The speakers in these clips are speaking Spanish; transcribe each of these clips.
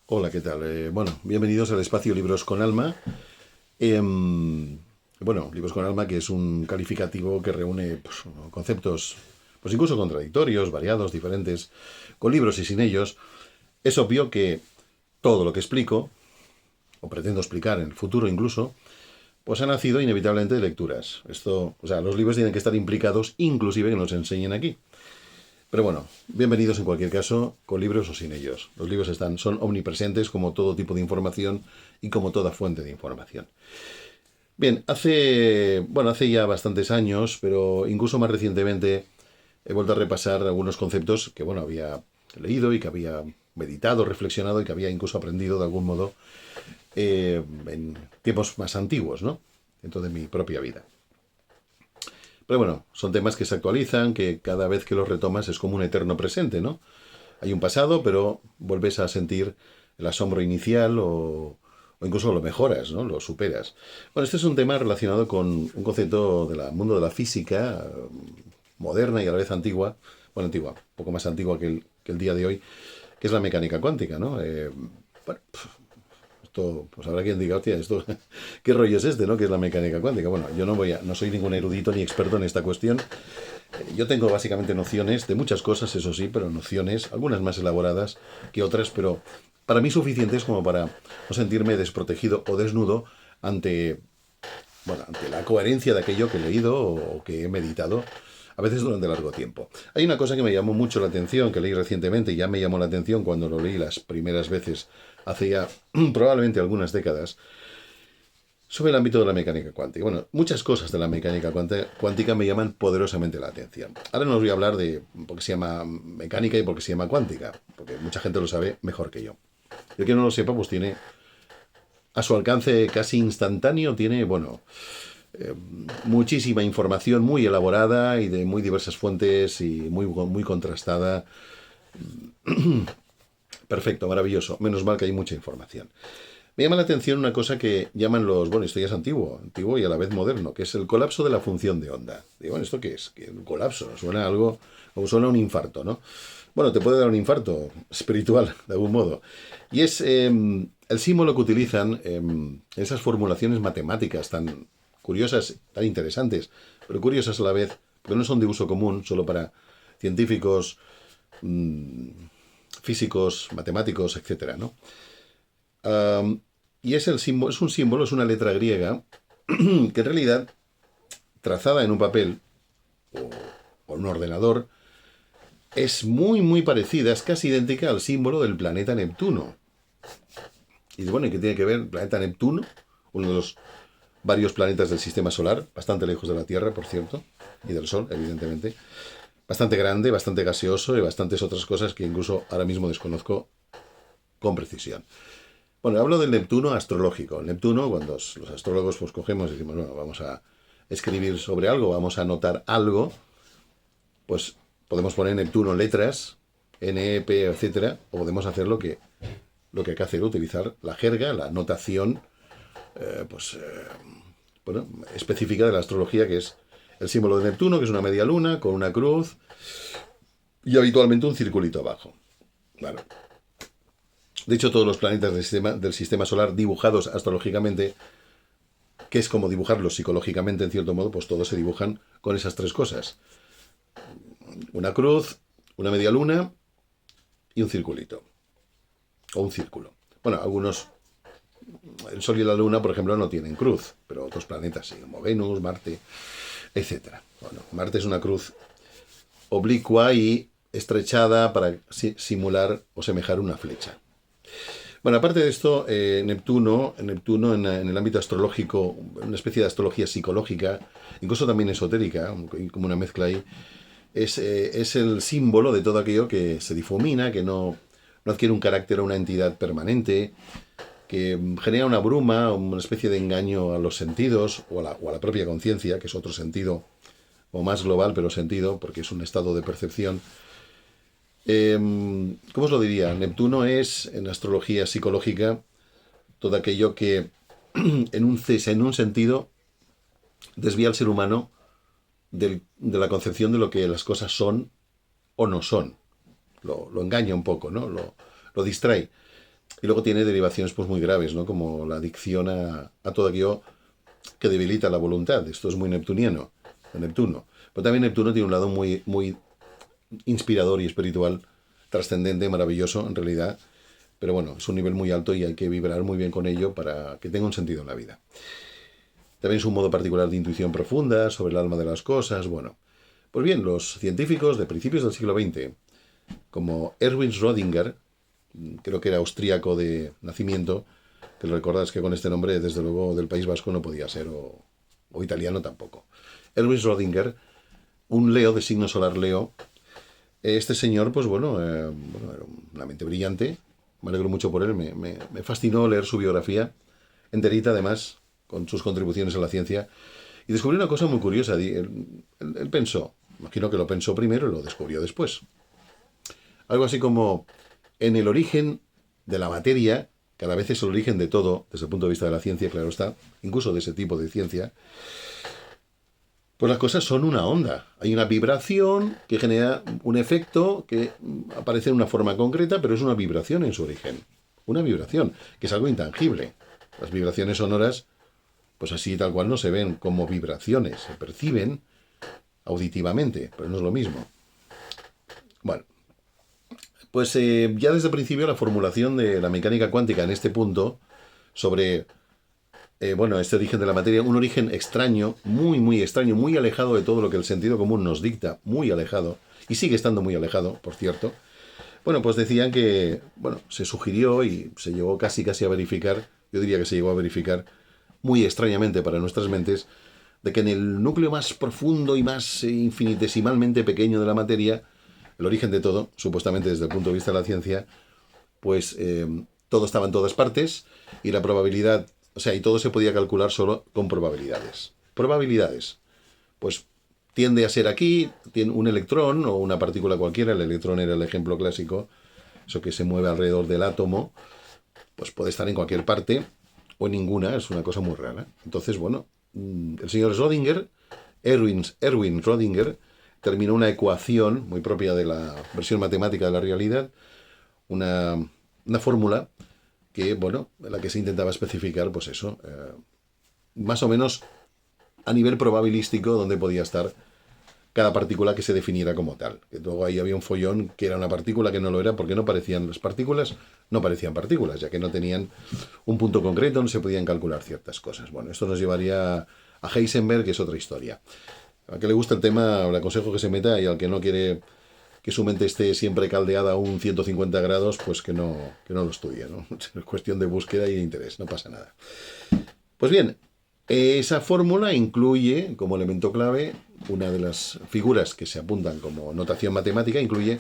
Hola, ¿qué tal? Bueno, bienvenidos al espacio Libros con Alma. Libros con Alma, que es un calificativo que reúne pues, conceptos, pues incluso contradictorios, variados, diferentes, con libros y sin ellos. Es obvio que todo lo que explico, o pretendo explicar en el futuro incluso, pues ha nacido inevitablemente de lecturas. Los libros tienen que estar implicados, inclusive que nos enseñen aquí. Pero bueno, bienvenidos en cualquier caso, con libros o sin ellos. Los libros son omnipresentes como todo tipo de información y como toda fuente de información. Bien, hace ya bastantes años, pero incluso más recientemente, he vuelto a repasar algunos conceptos que, había leído y que había meditado, reflexionado y que había incluso aprendido de algún modo en tiempos más antiguos, ¿no? Dentro de mi propia vida. Pero bueno, son temas que se actualizan, que cada vez que los retomas es como un eterno presente, ¿no? Hay un pasado, pero vuelves a sentir el asombro inicial o incluso lo mejoras, ¿no? Lo superas. Bueno, este es un tema relacionado con un concepto del mundo de la física, moderna y a la vez antigua, antigua, un poco más antigua que el día de hoy, que es la mecánica cuántica, ¿no? Bueno, esto, pues habrá quien diga, hostia, esto, ¿qué rollo es este, no? Que es la mecánica cuántica. Bueno, yo no soy ningún erudito ni experto en esta cuestión. Yo tengo básicamente nociones de muchas cosas, eso sí, pero nociones, algunas más elaboradas que otras, pero para mí suficientes como para no sentirme desprotegido o desnudo ante, ante la coherencia de aquello que he leído o que he meditado, a veces durante largo tiempo. Hay una cosa que me llamó mucho la atención, que leí recientemente, y ya me llamó la atención cuando lo leí las primeras veces, hace ya probablemente algunas décadas, sobre el ámbito de la mecánica cuántica. Bueno, muchas cosas de la mecánica cuántica me llaman poderosamente la atención. Ahora no os voy a hablar de por qué se llama mecánica y por qué se llama cuántica, porque mucha gente lo sabe mejor que yo. El que no lo sepa, pues tiene a su alcance casi instantáneo, tiene, muchísima información muy elaborada y de muy diversas fuentes y muy contrastada. Perfecto, maravilloso. Menos mal que hay mucha información. Me llama la atención una cosa que llaman esto ya es antiguo y a la vez moderno, que es el colapso de la función de onda. Digo, bueno, ¿esto qué es? ¿Qué un colapso? Suena a algo, o suena a un infarto, ¿no? Bueno, te puede dar un infarto espiritual, de algún modo. Y es el símbolo que utilizan esas formulaciones matemáticas tan curiosas, tan interesantes, pero curiosas a la vez, porque no son de uso común, solo para científicos, físicos, matemáticos, etcétera, ¿no? Y es es un símbolo, es una letra griega que en realidad, trazada en un papel o en un ordenador, es muy parecida, es casi idéntica al símbolo del planeta Neptuno. Y bueno, ¿y qué tiene que ver el planeta Neptuno? Uno de los varios planetas del sistema solar, bastante lejos de la Tierra, por cierto, y del Sol, evidentemente. Bastante grande, bastante gaseoso y bastantes otras cosas que incluso ahora mismo desconozco con precisión. Bueno, hablo del Neptuno astrológico. El Neptuno, cuando los astrólogos pues cogemos y decimos, bueno, vamos a escribir sobre algo, vamos a anotar algo, pues podemos poner Neptuno en letras, N, E, P, etcétera, o podemos hacer lo que hay que hacer, utilizar la jerga, la notación, eh, pues, eh, específica de la astrología, que es el símbolo de Neptuno, que es una media luna con una cruz y habitualmente un circulito abajo. Claro. De hecho, todos los planetas del sistema solar dibujados astrológicamente, que es como dibujarlos psicológicamente en cierto modo, pues todos se dibujan con esas tres cosas. Una cruz, una media luna y un circulito. O un círculo. Bueno, algunos, el Sol y la Luna, por ejemplo, no tienen cruz, pero otros planetas sí, como Venus, Marte, etcétera. Bueno, Marte es una cruz oblicua y estrechada para simular o semejar una flecha. Bueno, aparte de esto, Neptuno en el ámbito astrológico, una especie de astrología psicológica, incluso también esotérica, como una mezcla ahí, es el símbolo de todo aquello que se difumina, que no adquiere un carácter o una entidad permanente, que genera una bruma, una especie de engaño a los sentidos o a la propia conciencia, que es otro sentido, o más global, pero sentido, porque es un estado de percepción. ¿Cómo os lo diría? Neptuno es, en astrología psicológica, todo aquello que en un sentido desvía al ser humano de la concepción de lo que las cosas son o no son. Lo engaña un poco, ¿no? Lo distrae. Y luego tiene derivaciones pues muy graves, ¿no? Como la adicción a todo aquello que debilita la voluntad. Esto es muy neptuniano, de Neptuno. Pero también Neptuno tiene un lado muy, muy inspirador y espiritual, trascendente, maravilloso en realidad. Pero bueno, es un nivel muy alto y hay que vibrar muy bien con ello para que tenga un sentido en la vida. También es un modo particular de intuición profunda sobre el alma de las cosas. Bueno, pues bien, los científicos de principios del siglo XX, como Erwin Schrödinger, creo que era austríaco de nacimiento, que lo recordás que con este nombre, desde luego, del País Vasco no podía ser, o italiano tampoco. Erwin Schrödinger, un Leo de signo solar Leo. Este señor, pues bueno, era una mente brillante, me alegro mucho por él, me fascinó leer su biografía, enterita además, con sus contribuciones a la ciencia, y descubrí una cosa muy curiosa. Él pensó, imagino que lo pensó primero y lo descubrió después. Algo así como, en el origen de la materia, cada vez es el origen de todo, desde el punto de vista de la ciencia, claro está, incluso de ese tipo de ciencia, pues las cosas son una onda. Hay una vibración que genera un efecto que aparece en una forma concreta, pero es una vibración en su origen. Una vibración, que es algo intangible. Las vibraciones sonoras, pues así tal cual no se ven como vibraciones, se perciben auditivamente, pero no es lo mismo. Bueno, pues ya desde el principio la formulación de la mecánica cuántica en este punto, sobre este origen de la materia, un origen extraño, muy, muy extraño, muy alejado de todo lo que el sentido común nos dicta, muy alejado, y sigue estando muy alejado, por cierto. Bueno, pues decían que, se sugirió y se llegó casi a verificar, yo diría que se llegó a verificar, muy extrañamente para nuestras mentes, de que en el núcleo más profundo y más infinitesimalmente pequeño de la materia, el origen de todo, supuestamente desde el punto de vista de la ciencia, pues todo estaba en todas partes y la probabilidad, y todo se podía calcular solo con probabilidades. Probabilidades. Pues tiende a ser aquí, tiene un electrón o una partícula cualquiera, el electrón era el ejemplo clásico, eso que se mueve alrededor del átomo, pues puede estar en cualquier parte o en ninguna, es una cosa muy rara. Entonces, el señor Schrödinger, Erwin Schrödinger, terminó una ecuación muy propia de la versión matemática de la realidad, una fórmula que, en la que se intentaba especificar, pues eso, más o menos a nivel probabilístico, donde podía estar cada partícula que se definiera como tal. Que luego ahí había un follón que era una partícula que no lo era, porque no parecían las partículas, no parecían partículas, ya que no tenían un punto concreto, no se podían calcular ciertas cosas. Bueno, esto nos llevaría a Heisenberg, que es otra historia. Al que le gusta el tema, le aconsejo que se meta, y al que no quiere que su mente esté siempre caldeada a un 150 grados, pues que no lo estudie, ¿no? Es cuestión de búsqueda y de interés, no pasa nada. Pues bien, esa fórmula incluye, como elemento clave, una de las figuras que se apuntan como notación matemática, incluye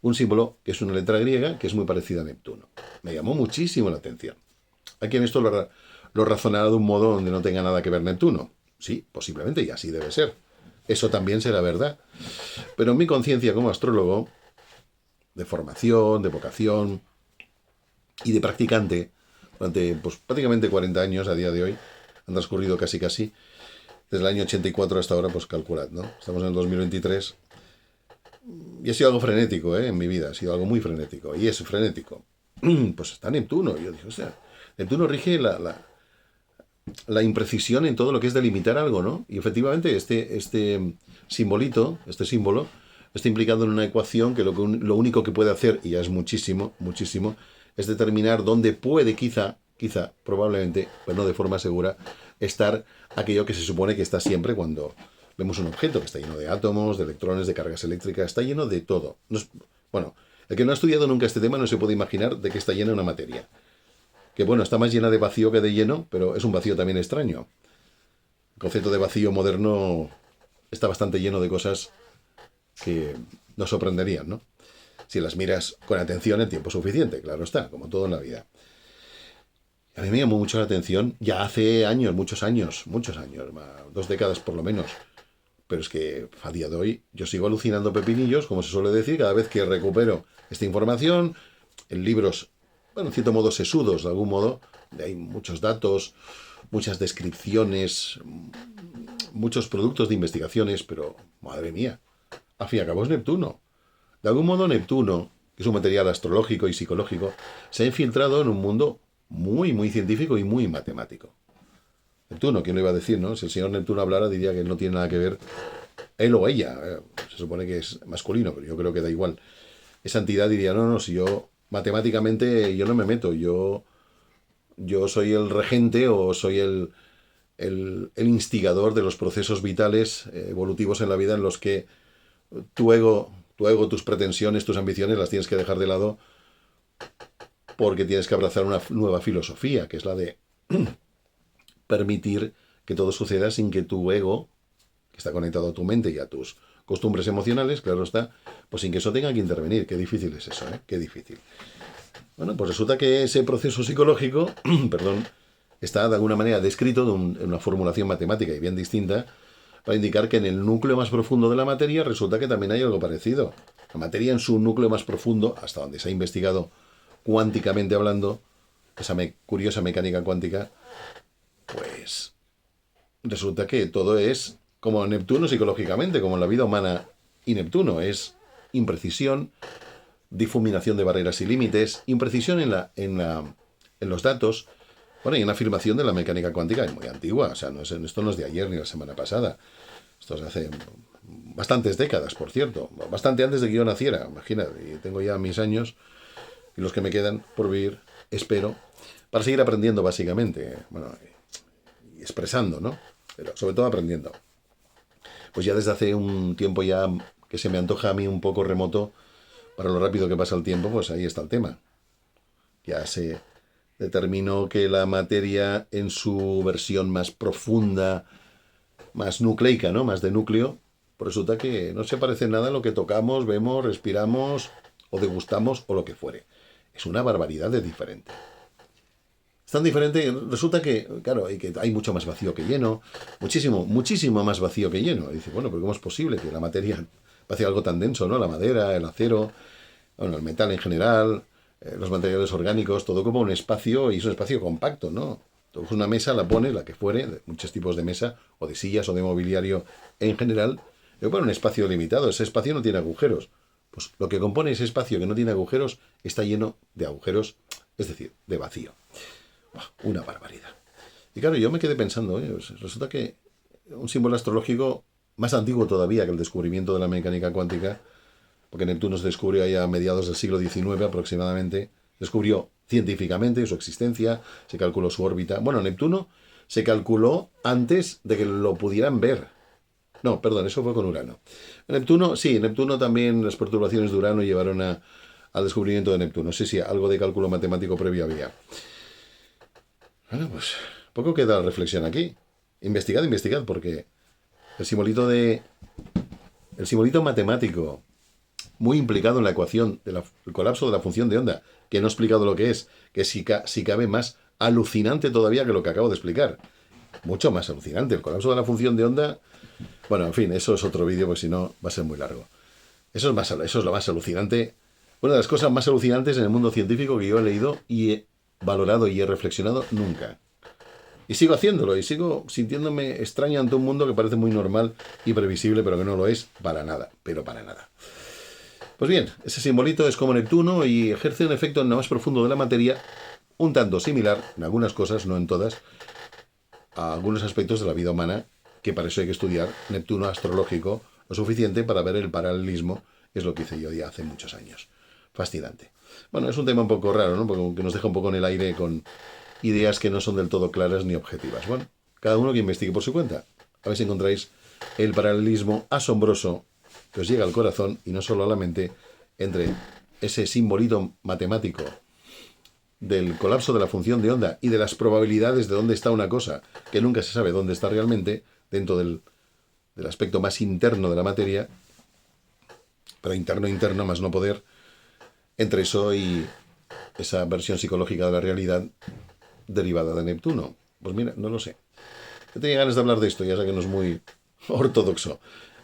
un símbolo que es una letra griega que es muy parecida a Neptuno. Me llamó muchísimo la atención. Aquí en esto lo razonará de un modo donde no tenga nada que ver Neptuno. Sí, posiblemente, y así debe ser. Eso también será verdad. Pero en mi conciencia como astrólogo, de formación, de vocación y de practicante, durante prácticamente 40 años a día de hoy, han transcurrido casi, desde el año 84 hasta ahora, pues calculad, ¿no? Estamos en el 2023 y ha sido algo frenético, en mi vida, ha sido algo muy frenético, y es frenético. Pues está Neptuno, y yo dije, Neptuno rige la imprecisión en todo lo que es delimitar algo, ¿no? Y efectivamente este símbolo, está implicado en una ecuación que lo único que puede hacer, y ya es muchísimo, es determinar dónde puede quizá, probablemente, pero no de forma segura, estar aquello que se supone que está siempre cuando vemos un objeto que está lleno de átomos, de electrones, de cargas eléctricas, está lleno de todo. El que no ha estudiado nunca este tema no se puede imaginar de qué está llena una materia. Que está más llena de vacío que de lleno, pero es un vacío también extraño. El concepto de vacío moderno está bastante lleno de cosas que nos sorprenderían, ¿no? Si las miras con atención en tiempo suficiente, claro está, como todo en la vida. A mí me llamó mucho la atención, ya hace años, muchos años, 2 décadas por lo menos. Pero es que a día de hoy yo sigo alucinando pepinillos, como se suele decir, cada vez que recupero esta información en libros, en cierto modo sesudos, de algún modo, hay muchos datos, muchas descripciones, muchos productos de investigaciones, pero, madre mía, al fin y al cabo es Neptuno. De algún modo Neptuno, que es un material astrológico y psicológico, se ha infiltrado en un mundo muy, muy científico y muy matemático. Neptuno, ¿quién lo iba a decir, no? Si el señor Neptuno hablara, diría que no tiene nada que ver él o ella. Se supone que es masculino, pero yo creo que da igual. Esa entidad diría, no, no, si yo matemáticamente yo no me meto, yo soy el regente o soy el instigador de los procesos vitales evolutivos en la vida en los que tu ego, tus pretensiones, tus ambiciones las tienes que dejar de lado porque tienes que abrazar una nueva filosofía, que es la de permitir que todo suceda sin que tu ego, que está conectado a tu mente y a tus costumbres emocionales, claro está, pues sin que eso tenga que intervenir. Qué difícil es eso, ¿eh? Qué difícil. Bueno, pues resulta que ese proceso psicológico, perdón, está de alguna manera descrito en una formulación matemática y bien distinta para indicar que en el núcleo más profundo de la materia resulta que también hay algo parecido. La materia en su núcleo más profundo, hasta donde se ha investigado cuánticamente hablando, esa curiosa mecánica cuántica, pues resulta que todo es como Neptuno psicológicamente, como en la vida humana y Neptuno. Es imprecisión, difuminación de barreras y límites, imprecisión en los datos. Bueno, y una afirmación de la mecánica cuántica es muy antigua, o sea, esto no es de ayer ni la semana pasada. Esto es de hace bastantes décadas, por cierto, bastante antes de que yo naciera, imagínate, y tengo ya mis años y los que me quedan por vivir, espero, para seguir aprendiendo básicamente, bueno, y expresando, ¿no? Pero sobre todo aprendiendo. Pues ya desde hace un tiempo ya que se me antoja a mí un poco remoto, para lo rápido que pasa el tiempo, pues ahí está el tema. Ya se determinó que la materia en su versión más profunda, más nucleica, ¿no? Más de núcleo, pues resulta que no se parece nada a lo que tocamos, vemos, respiramos o degustamos o lo que fuere. Es una barbaridad de diferente. Es tan diferente, resulta que, claro, que hay mucho más vacío que lleno, muchísimo, muchísimo más vacío que lleno. Y dice, bueno, pero ¿cómo es posible que la materia vacía algo tan denso, ¿no? La madera, el acero, bueno, el metal en general, los materiales orgánicos, todo como un espacio, y es un espacio compacto, ¿no? Coges una mesa, la pones, la que fuere, de muchos tipos de mesa, o de sillas, o de mobiliario en general, le pones un espacio limitado, ese espacio no tiene agujeros. Pues lo que compone ese espacio que no tiene agujeros está lleno de agujeros, es decir, de vacío. Una barbaridad. Y claro, yo me quedé pensando, oye, pues resulta que un símbolo astrológico más antiguo todavía que el descubrimiento de la mecánica cuántica, porque Neptuno se descubrió allá a mediados del siglo XIX aproximadamente, descubrió científicamente su existencia, se calculó su órbita. Bueno, Neptuno se calculó antes de que lo pudieran ver. No, perdón, eso fue con Urano. Neptuno, sí, Neptuno también, las perturbaciones de Urano llevaron al descubrimiento de Neptuno. Sí, sí, algo de cálculo matemático previo había. Bueno, pues poco queda reflexión aquí. Investigad, porque el simbolito matemático muy implicado en la ecuación del colapso de la función de onda, que no he explicado lo que es si cabe más alucinante todavía que lo que acabo de explicar. Mucho más alucinante. El colapso de la función de onda, bueno, en fin, eso es otro vídeo, porque si no va a ser muy largo. Eso es lo más alucinante. Una de las cosas más alucinantes en el mundo científico que yo he leído y he valorado y he reflexionado nunca. Y sigo haciéndolo, y sigo sintiéndome extraño ante un mundo que parece muy normal y previsible, pero que no lo es para nada, pero para nada. Pues bien, ese simbolito es como Neptuno y ejerce un efecto en lo más profundo de la materia, un tanto similar, en algunas cosas, no en todas, a algunos aspectos de la vida humana, que para eso hay que estudiar Neptuno astrológico lo suficiente para ver el paralelismo, es lo que hice yo ya hace muchos años. Fascinante. Bueno, es un tema un poco raro, ¿no? Porque nos deja un poco en el aire con ideas que no son del todo claras ni objetivas. Bueno, cada uno que investigue por su cuenta. A ver si encontráis el paralelismo asombroso que os llega al corazón y no solo a la mente entre ese simbolito matemático del colapso de la función de onda y de las probabilidades de dónde está una cosa que nunca se sabe dónde está realmente dentro del aspecto más interno de la materia, pero interno más no poder, entre eso y esa versión psicológica de la realidad derivada de Neptuno. Pues mira, no lo sé. Yo tenía ganas de hablar de esto, ya sé que no es muy ortodoxo,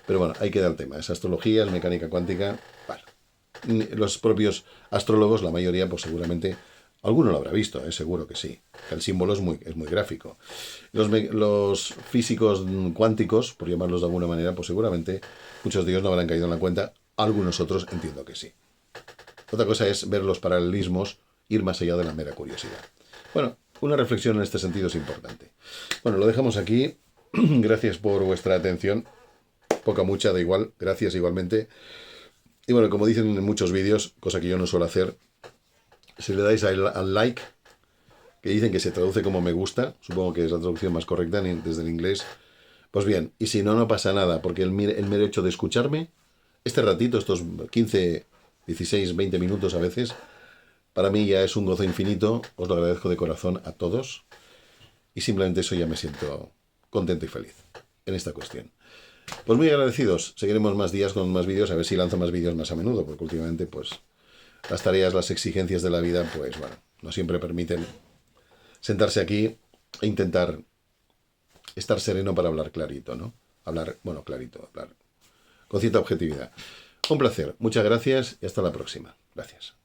pero bueno, ahí queda el tema. Es astrología, es mecánica cuántica. Bueno, los propios astrólogos, la mayoría, pues seguramente, alguno lo habrá visto, seguro que sí. El símbolo es muy gráfico. Los físicos cuánticos, por llamarlos de alguna manera, pues seguramente muchos de ellos no habrán caído en la cuenta. Algunos otros entiendo que sí. Otra cosa es ver los paralelismos, ir más allá de la mera curiosidad. Bueno, una reflexión en este sentido es importante. Bueno, lo dejamos aquí. Gracias por vuestra atención. Poca, mucha, da igual. Gracias igualmente. Y bueno, como dicen en muchos vídeos, cosa que yo no suelo hacer, si le dais al like, que dicen que se traduce como me gusta, supongo que es la traducción más correcta desde el inglés, pues bien, y si no, no pasa nada, porque el mero hecho de escucharme, este ratito, estos 15, 16, 20 minutos a veces, para mí ya es un gozo infinito, os lo agradezco de corazón a todos, y simplemente eso ya me siento contento y feliz en esta cuestión. Pues muy agradecidos, seguiremos más días con más vídeos, a ver si lanzo más vídeos más a menudo, porque últimamente pues las tareas, las exigencias de la vida, pues bueno, no siempre permiten sentarse aquí e intentar estar sereno para hablar clarito, ¿no? Hablar, bueno, clarito, hablar con cierta objetividad. Un placer, muchas gracias y hasta la próxima. Gracias.